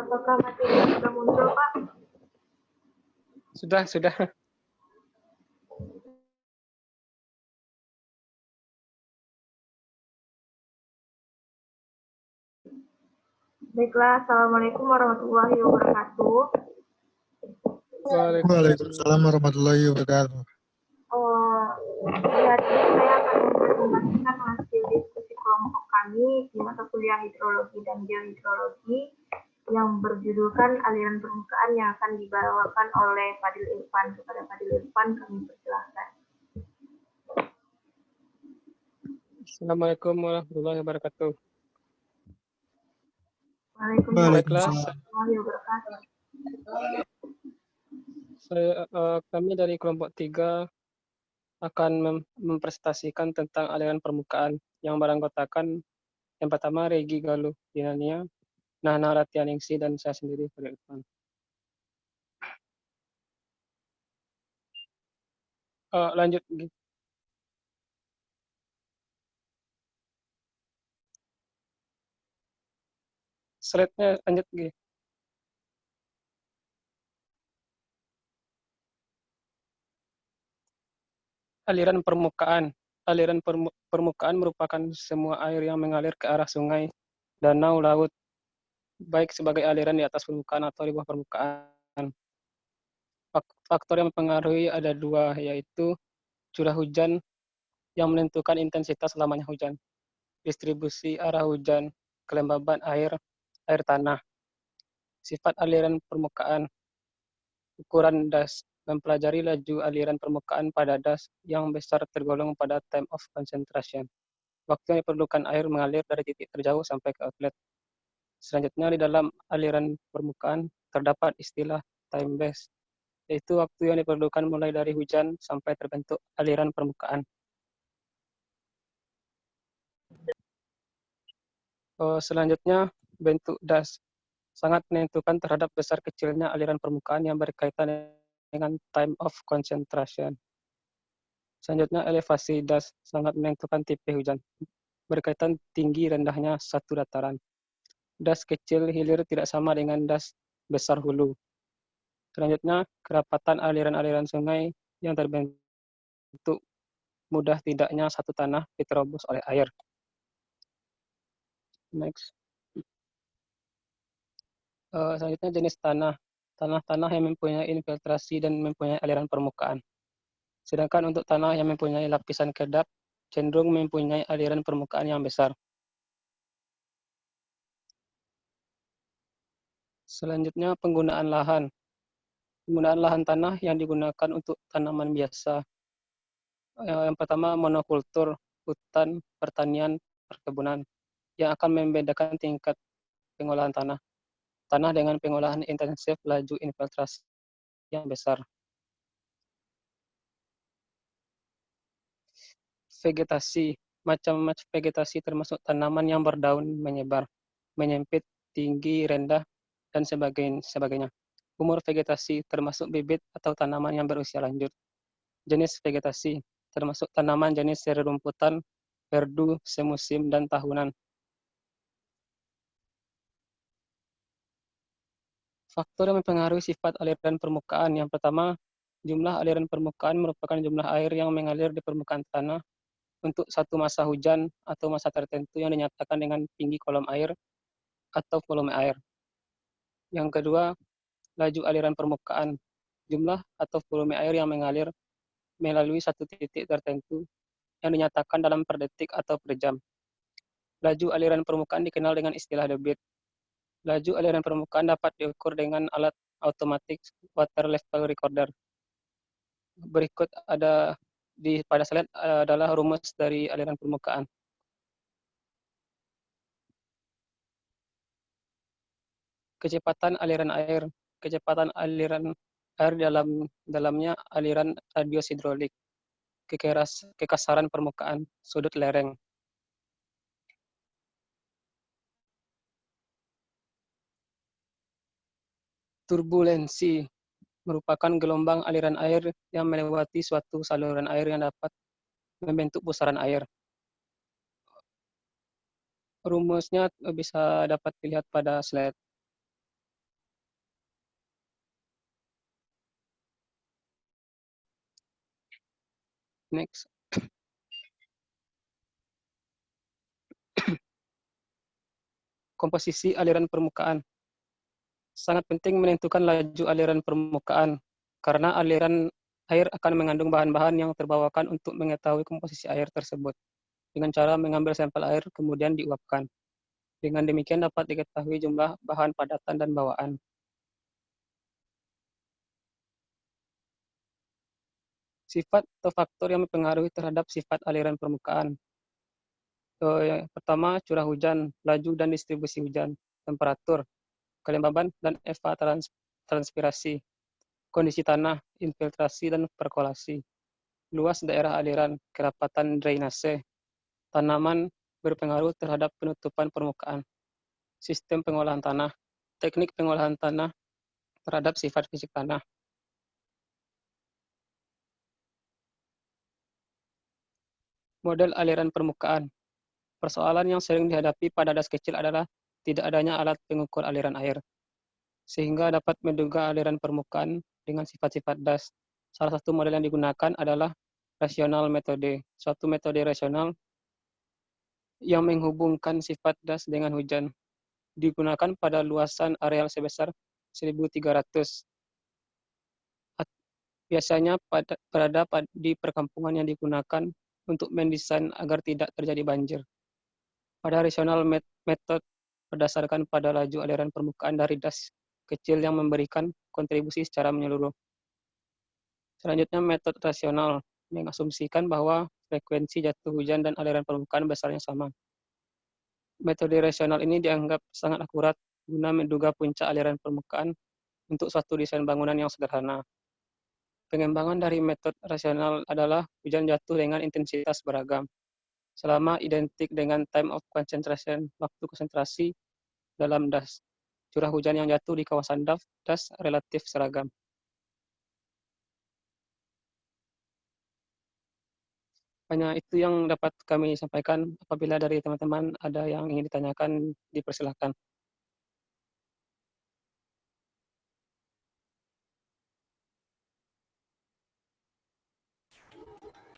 Apakah materinya sudah muncul, Pak? Sudah. Baiklah, Assalamualaikum warahmatullahi wabarakatuh. Waalaikumsalam warahmatullahi wabarakatuh. Ya, jadi saya akan mempresentasikan hasil diskusi kelompok kami di mata kuliah hidrologi dan geohidrologi yang berjudulkan aliran permukaan yang akan dibawakan oleh Fadil Irfan. Kepada Fadil Irfan kami persilahkan. Assalamualaikum warahmatullahi wabarakatuh. Waalaikumsalam warahmatullahi wabarakatuh. Kami dari kelompok 3 akan mempresentasikan tentang aliran permukaan yang beranggotakan yang pertama Regi Galuh Dinania, Nahana Ratianingsi, dan saya sendiri Fadil Irfan. Lanjut. Slide-nya lanjut. Aliran permukaan. Aliran permukaan merupakan semua air yang mengalir ke arah sungai, danau, laut, baik sebagai aliran di atas permukaan atau di bawah permukaan. Faktor yang mempengaruhi ada dua, yaitu curah hujan yang menentukan intensitas lamanya hujan, distribusi arah hujan, kelembaban air tanah, sifat aliran permukaan, ukuran das, mempelajari laju aliran permukaan pada das yang besar tergolong pada time of concentration, waktu yang diperlukan air mengalir dari titik terjauh sampai ke outlet. Selanjutnya, di dalam aliran permukaan terdapat istilah time base, yaitu waktu yang diperlukan mulai dari hujan sampai terbentuk aliran permukaan. Selanjutnya, bentuk das sangat menentukan terhadap besar kecilnya aliran permukaan yang berkaitan dengan time of concentration. Selanjutnya, elevasi das sangat menentukan tipe hujan, berkaitan tinggi rendahnya satu dataran. Das kecil hilir tidak sama dengan das besar hulu. Selanjutnya, kerapatan aliran-aliran sungai yang terbentuk mudah tidaknya satu tanah diterobos oleh air. Next. Selanjutnya, jenis tanah. Tanah-tanah yang mempunyai infiltrasi dan mempunyai aliran permukaan. Sedangkan untuk tanah yang mempunyai lapisan kedap, cenderung mempunyai aliran permukaan yang besar. Selanjutnya, penggunaan lahan. Penggunaan lahan tanah yang digunakan untuk tanaman biasa. Yang pertama, monokultur, hutan, pertanian, perkebunan, yang akan membedakan tingkat pengolahan tanah. Tanah dengan pengolahan intensif laju infiltrasi yang besar. Vegetasi. Macam-macam vegetasi termasuk tanaman yang berdaun menyebar, menyempit, tinggi, rendah, dan sebagainya. Umur vegetasi termasuk bibit atau tanaman yang berusia lanjut. Jenis vegetasi termasuk tanaman jenis serumputan, perdu, semusim, dan tahunan. Faktor yang mempengaruhi sifat aliran permukaan. Yang pertama, jumlah aliran permukaan merupakan jumlah air yang mengalir di permukaan tanah untuk satu masa hujan atau masa tertentu yang dinyatakan dengan tinggi kolom air atau volume air. Yang kedua, laju aliran permukaan. Jumlah atau volume air yang mengalir melalui satu titik tertentu yang dinyatakan dalam per detik atau per jam. Laju aliran permukaan dikenal dengan istilah debit. Laju aliran permukaan dapat diukur dengan alat automatic water level recorder. Berikut ada pada slide adalah rumus dari aliran permukaan. Kecepatan aliran air. Kecepatan aliran air dalamnya aliran radius hidrolik. Kekasaran permukaan, sudut lereng. Turbulensi merupakan gelombang aliran air yang melewati suatu saluran air yang dapat membentuk pusaran air. Rumusnya bisa dapat dilihat pada slide. Next. Komposisi aliran permukaan. Sangat penting menentukan laju aliran permukaan, karena aliran air akan mengandung bahan-bahan yang terbawakan untuk mengetahui komposisi air tersebut, dengan cara mengambil sampel air kemudian diuapkan. Dengan demikian dapat diketahui jumlah bahan padatan dan bawaan. Sifat atau faktor yang mempengaruhi terhadap sifat aliran permukaan. Yang pertama, curah hujan, laju dan distribusi hujan, temperatur, kelembaban dan evapotranspirasi, kondisi tanah, infiltrasi dan perkolasi, luas daerah aliran, kerapatan drainase, tanaman berpengaruh terhadap penutupan permukaan, sistem pengolahan tanah, teknik pengolahan tanah terhadap sifat fisik tanah. Model aliran permukaan. Persoalan yang sering dihadapi pada das kecil adalah tidak adanya alat pengukur aliran air, sehingga dapat menduga aliran permukaan dengan sifat-sifat das. Salah satu model yang digunakan adalah rasional metode, suatu metode rasional yang menghubungkan sifat das dengan hujan. Digunakan pada luasan areal sebesar 1.300. Biasanya berada di perkampungan yang digunakan untuk mendesain agar tidak terjadi banjir. Pada rasional method berdasarkan pada laju aliran permukaan dari das kecil yang memberikan kontribusi secara menyeluruh. Selanjutnya, metode rasional mengasumsikan bahwa frekuensi jatuh hujan dan aliran permukaan besarnya sama. Metode rasional ini dianggap sangat akurat guna menduga puncak aliran permukaan untuk suatu desain bangunan yang sederhana. Pengembangan dari metode rasional adalah hujan jatuh dengan intensitas beragam, selama identik dengan time of concentration, waktu konsentrasi dalam das. Curah hujan yang jatuh di kawasan das relatif seragam. Hanya itu yang dapat kami sampaikan. Apabila dari teman-teman ada yang ingin ditanyakan, dipersilakan.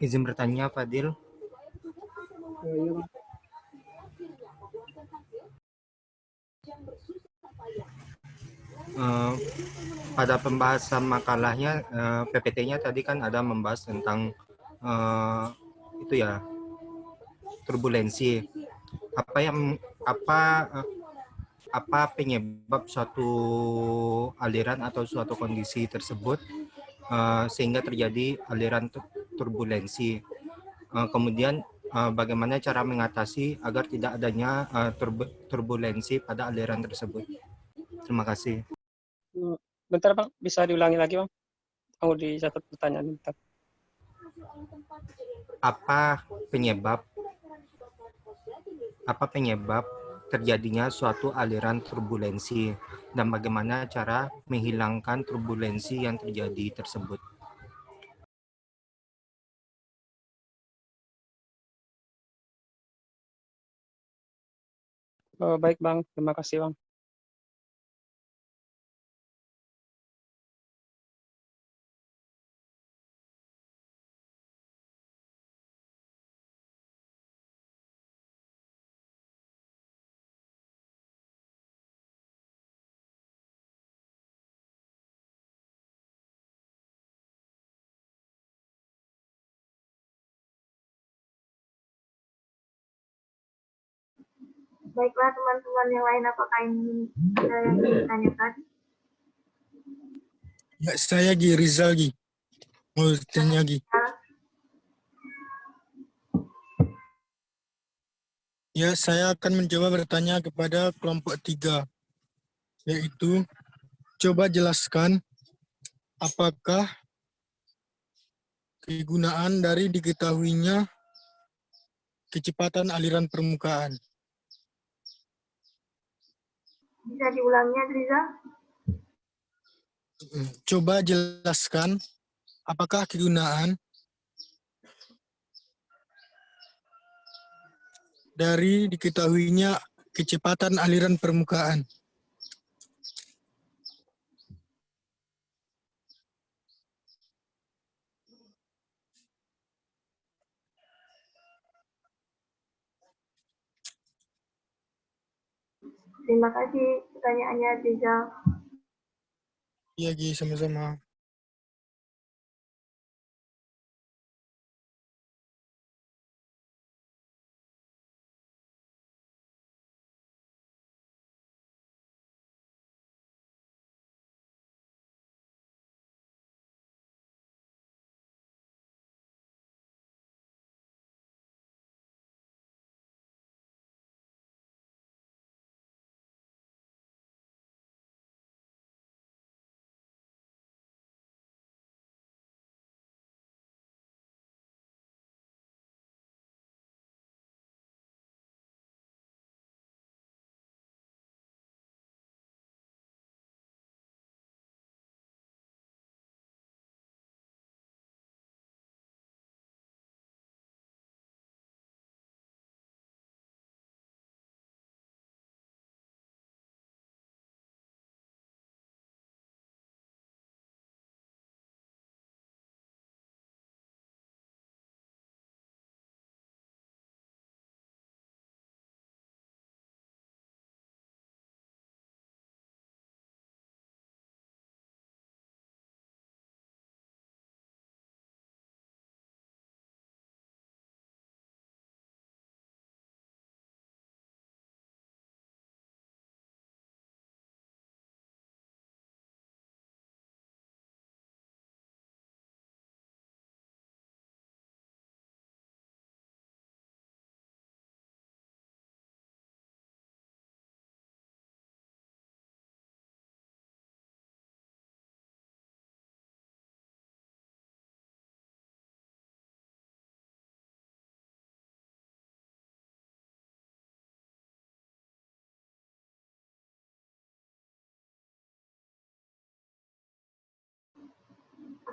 Izin bertanya, Fadil. Pada pembahasan makalahnya, PPT-nya tadi kan ada membahas tentang itu ya, turbulensi. Apa penyebab suatu aliran atau suatu kondisi tersebut sehingga terjadi aliran turbulensi. Kemudian bagaimana cara mengatasi agar tidak adanya turbulensi pada aliran tersebut. Terima kasih. Bentar Bang, bisa diulangi lagi Bang? Mau dicatat pertanyaan bentar. Apa penyebab terjadinya suatu aliran turbulensi dan bagaimana cara menghilangkan turbulensi yang terjadi tersebut? Baik Bang, terima kasih Bang. Baiklah teman-teman yang lain, apakah ingin ada yang ditanyakan? Ya, saya Rizal mau tanya Ya, saya akan mencoba bertanya kepada kelompok 3, yaitu coba jelaskan apakah kegunaan dari diketahuinya kecepatan aliran permukaan. Bisa diulangnya, Riza? Coba jelaskan apakah kegunaan dari diketahuinya kecepatan aliran permukaan. Terima kasih pertanyaannya, Rizal. Iya Gi, sama-sama.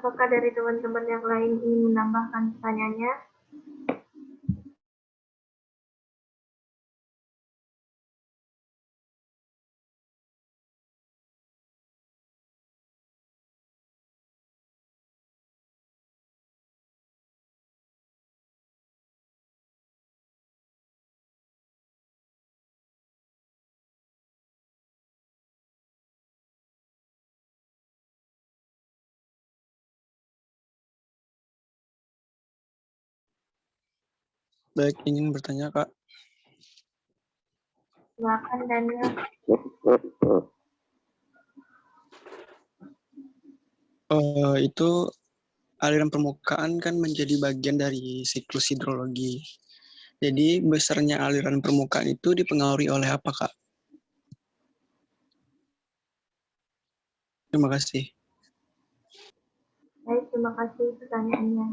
Apakah dari teman-teman yang lain ingin menambahkan pertanyaannya? Baik, ingin bertanya, Kak. Silakan, Daniel. Itu aliran permukaan kan menjadi bagian dari siklus hidrologi. Jadi besarnya aliran permukaan itu dipengaruhi oleh apa, Kak? Terima kasih. Baik, terima kasih pertanyaannya.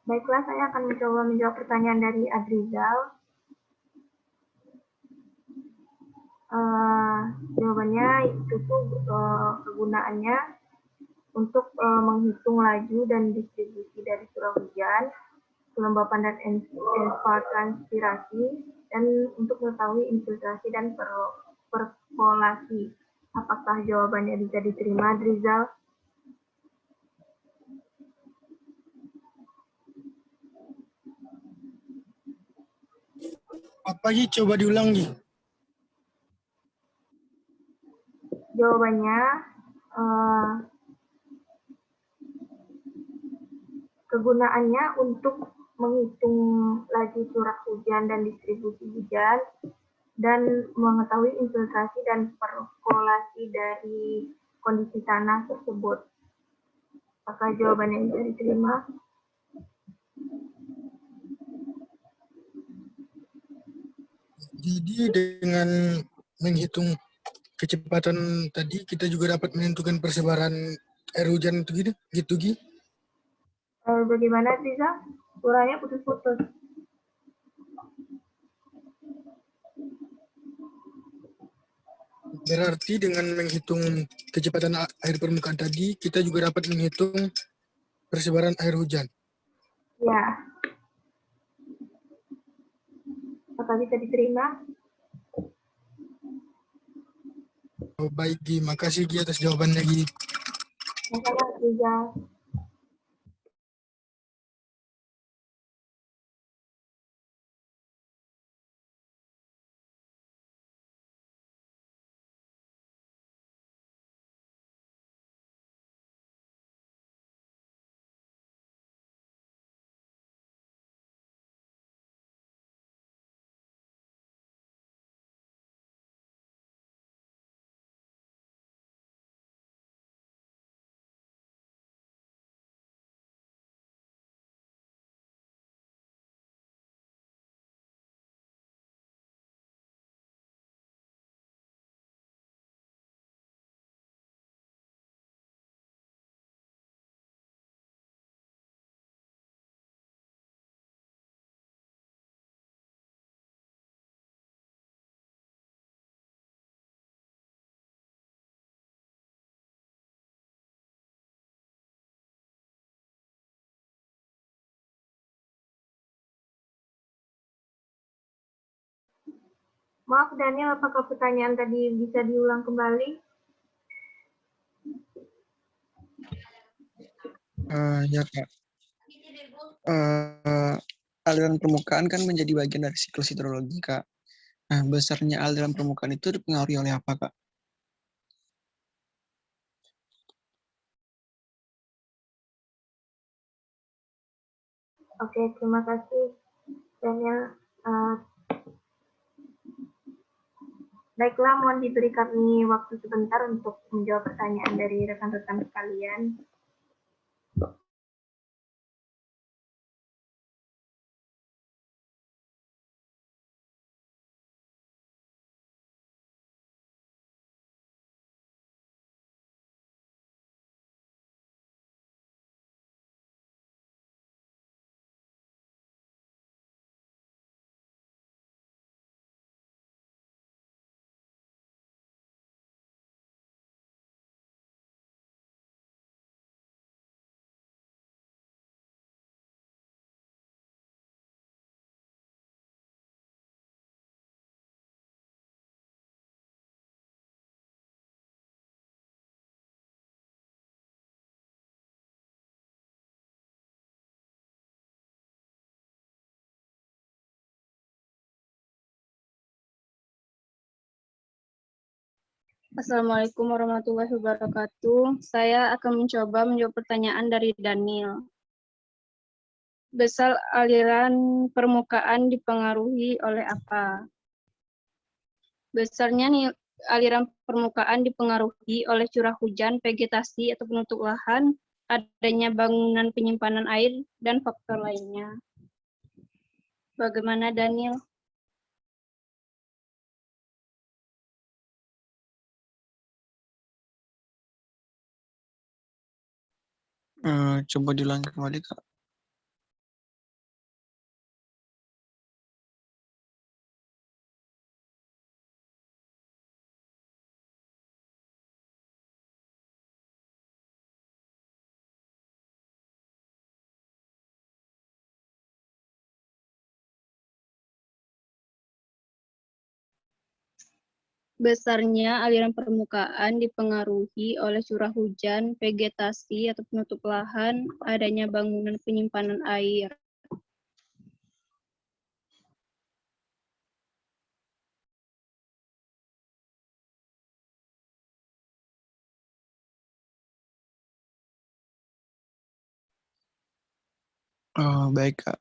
Baiklah, saya akan mencoba menjawab pertanyaan dari Adrizal. Jawabannya itu tuh kegunaannya untuk menghitung laju dan distribusi dari curah hujan, kelembapan dan evapotranspirasi, dan untuk mengetahui infiltrasi dan perkolasi. Apakah jawabannya bisa diterima, Adrizal? Apa Gi? Coba diulang Gi. Jawabannya Kegunaannya untuk menghitung laju curah hujan dan distribusi hujan, dan mengetahui infiltrasi dan perkolasi dari kondisi tanah tersebut. Apakah jawabannya bisa diterima? Jadi dengan menghitung kecepatan tadi kita juga dapat menentukan persebaran air hujan itu gitu Gi. Bagaimana Riza? Suaranya putus-putus. Berarti dengan menghitung kecepatan air permukaan tadi kita juga dapat menghitung persebaran air hujan. Ya. Apakah bisa diterima? Oh, baik Gi, makasih Gi atas jawabannya Gi. Sama Riza. Maaf Daniel, apakah pertanyaan tadi bisa diulang kembali? Ya Kak. Aliran permukaan kan menjadi bagian dari siklus hidrologi Kak. Nah, besarnya aliran permukaan itu dipengaruhi oleh apa Kak? Oke, terima kasih Daniel. Baiklah, mohon diberi kami waktu sebentar untuk menjawab pertanyaan dari rekan-rekan sekalian. Assalamualaikum warahmatullahi wabarakatuh. Saya akan mencoba menjawab pertanyaan dari Daniel. Besar aliran permukaan dipengaruhi oleh apa? Besarnya aliran permukaan dipengaruhi oleh curah hujan, vegetasi atau penutup lahan, adanya bangunan penyimpanan air, dan faktor lainnya. Bagaimana Daniel? Coba diulang kembali Kak. Besarnya aliran permukaan dipengaruhi oleh curah hujan, vegetasi atau penutup lahan, adanya bangunan penyimpanan air. Oh, baik, Kak.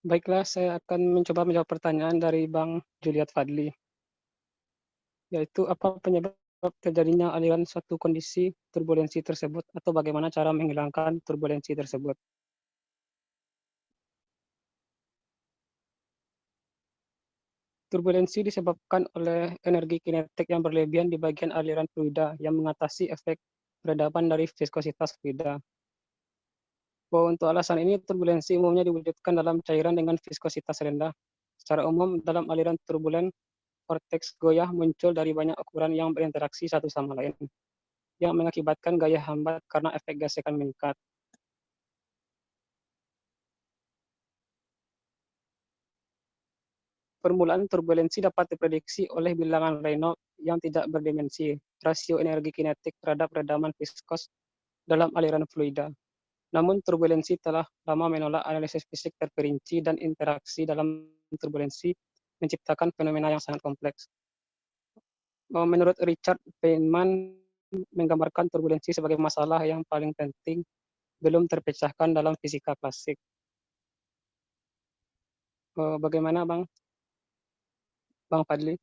Baiklah, saya akan mencoba menjawab pertanyaan dari Bang Juliet Fadli, yaitu apa penyebab terjadinya aliran suatu kondisi turbulensi tersebut atau bagaimana cara menghilangkan turbulensi tersebut. Turbulensi disebabkan oleh energi kinetik yang berlebihan di bagian aliran fluida yang mengatasi efek peradaban dari viskositas fluida. Untuk alasan ini, turbulensi umumnya diwujudkan dalam cairan dengan viskositas rendah. Secara umum, dalam aliran turbulen, vorteks goyah muncul dari banyak ukuran yang berinteraksi satu sama lain, yang mengakibatkan gaya hambat karena efek gesekan meningkat. Permulaan turbulensi dapat diprediksi oleh bilangan Reynolds yang tidak berdimensi, rasio energi kinetik terhadap redaman viskos dalam aliran fluida. Namun turbulensi telah lama menolak analisis fisik terperinci dan interaksi dalam turbulensi menciptakan fenomena yang sangat kompleks. Menurut Richard Feynman, menggambarkan turbulensi sebagai masalah yang paling penting belum terpecahkan dalam fisika klasik. Bagaimana Bang Fadli?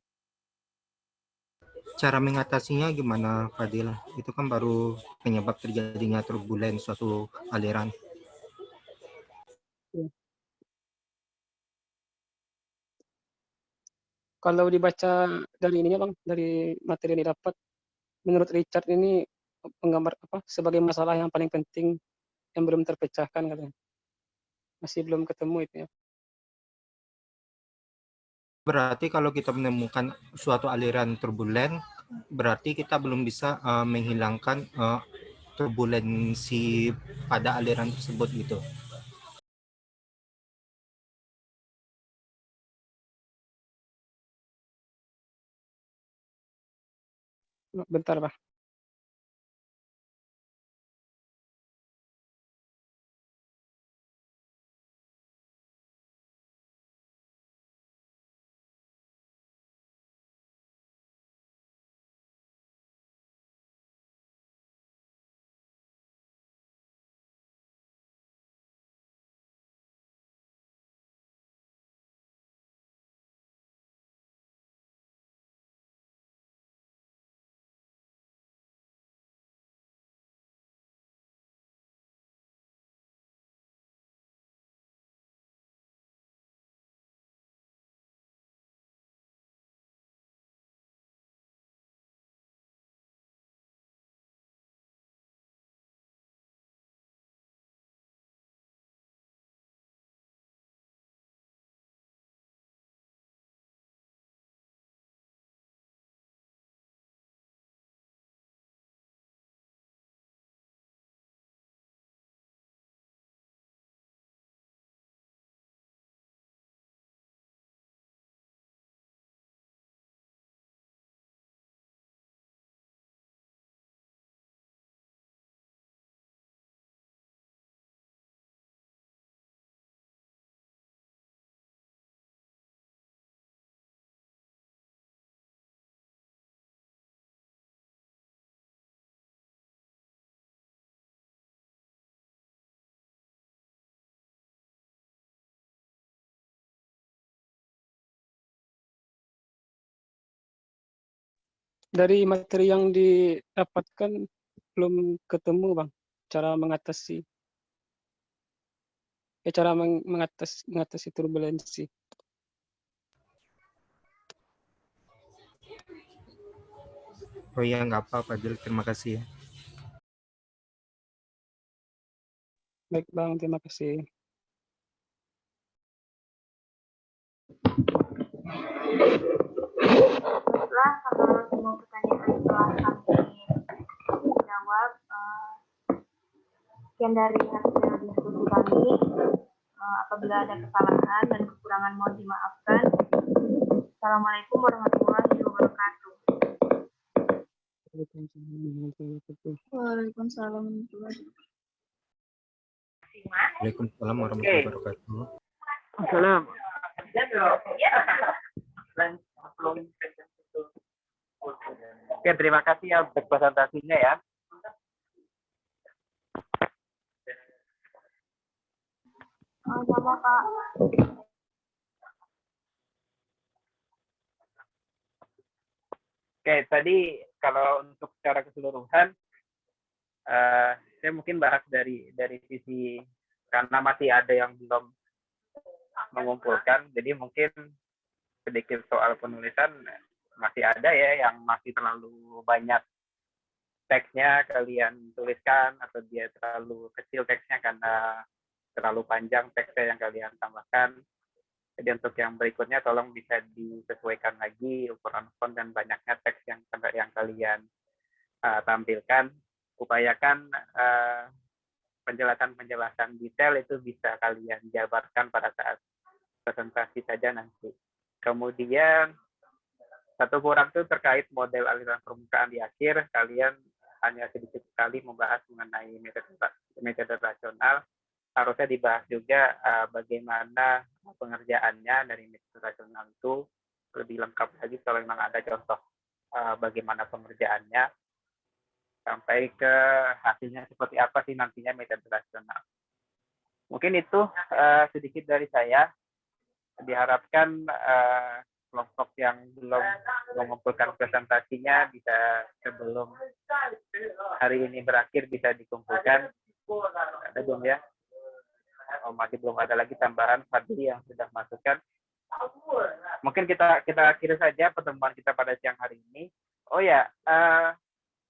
Cara mengatasinya gimana, Fadil? Itu kan baru penyebab terjadinya turbulen suatu aliran. Kalau dibaca dari ininya Bang, dari materi yang didapat, menurut Richard ini penggambar sebagai masalah yang paling penting yang belum terpecahkan katanya. Masih belum ketemu itu ya. Berarti kalau kita menemukan suatu aliran turbulen, berarti kita belum bisa menghilangkan turbulensi pada aliran tersebut gitu. Bentar, Bang. Dari materi yang didapatkan belum ketemu Bang cara mengatasi mengatasi turbulensi. Oh iya, nggak apa, Fadil. Terima kasih ya. Baik Bang, terima kasih. Baiklah, kalau semua pertanyaan telah kami jawab, sekian dari hasil diskusi kami. Apabila ada kesalahan dan kekurangan mohon dimaafkan. Assalamualaikum warahmatullahi wabarakatuh. Waalaikumsalam warahmatullahi wabarakatuh. Waalaikumsalam warahmatullahi wabarakatuh. Salam. Oke, terima kasih ya untuk presentasinya ya. Sama Kak. Oke, tadi kalau untuk secara keseluruhan, saya mungkin bahas dari sisi karena masih ada yang belum mengumpulkan, jadi mungkin sedikit soal penulisan masih ada ya yang masih terlalu banyak teksnya kalian tuliskan atau dia terlalu kecil teksnya karena terlalu panjang teksnya yang kalian tambahkan. Jadi untuk yang berikutnya tolong bisa disesuaikan lagi ukuran font dan banyaknya teks yang kalian tampilkan. Upayakan penjelasan-penjelasan detail itu bisa kalian jabarkan pada saat presentasi saja nanti. Kemudian satu kurang itu terkait model aliran permukaan di akhir, kalian hanya sedikit sekali membahas mengenai metode rasional. Harusnya dibahas juga bagaimana pengerjaannya dari metode rasional itu lebih lengkap lagi kalau memang ada contoh bagaimana pengerjaannya sampai ke hasilnya seperti apa sih nantinya metode rasional. Mungkin itu sedikit dari saya. Diharapkan kelompok yang belum mengumpulkan presentasinya bisa sebelum hari ini berakhir bisa dikumpulkan. Ada belum ya? Oh, masih belum ada lagi tambahan Fadli yang sudah masukkan. Mungkin kita akhiri saja pertemuan kita pada siang hari ini. Oh ya,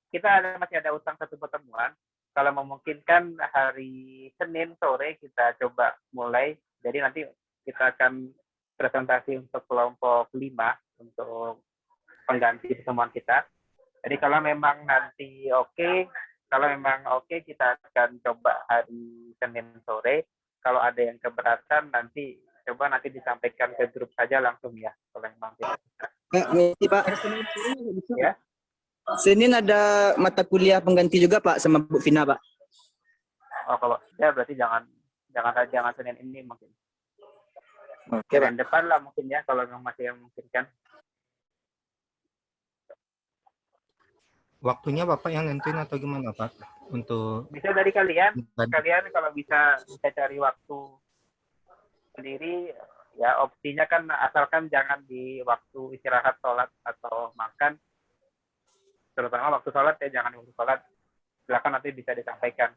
kita masih ada utang satu pertemuan. Kalau memungkinkan hari Senin sore kita coba mulai. Jadi nanti kita akan presentasi untuk kelompok 5 untuk pengganti pertemuan kita. Jadi kalau memang nanti kita akan coba hari Senin sore. Kalau ada yang keberatan nanti disampaikan ke grup saja langsung ya. Kalau memang Pak. Ya. Senin ada mata kuliah pengganti juga Pak sama Bu Vina Pak. Oh kalau ya berarti jangan Senin ini mungkin. Oke Pak. Depan lah mungkin ya kalau memang masih memungkinkan. Waktunya Bapak yang nentuin atau gimana Pak? Untuk Bisa dari kalian kalau bisa cari waktu sendiri ya, opsinya kan asalkan jangan di waktu istirahat sholat atau makan, terutama waktu sholat ya, jangan waktu sholat. Silakan nanti bisa disampaikan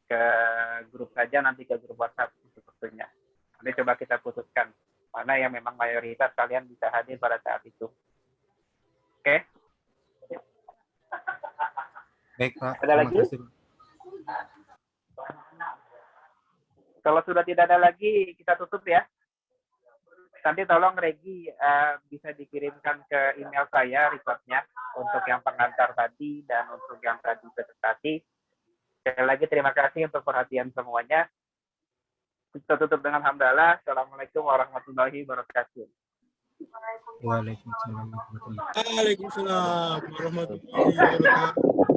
ke grup saja, nanti ke grup WhatsApp untuk waktunya. Nanti coba kita putuskan mana yang memang mayoritas kalian bisa hadir pada saat itu. Oke? baik Pak. Ada lagi? Kalau sudah tidak ada lagi, kita tutup ya. Nanti tolong Regi bisa dikirimkan ke email saya reportnya untuk yang pengantar tadi dan untuk yang tadi presentasi. Sekali lagi terima kasih untuk perhatian semuanya. Kita tutup dengan hamdalah. Assalamualaikum warahmatullahi wabarakatuh. Waalaikumsalam warahmatullahi wabarakatuh. Waalaikumsalam warahmatullahi wabarakatuh.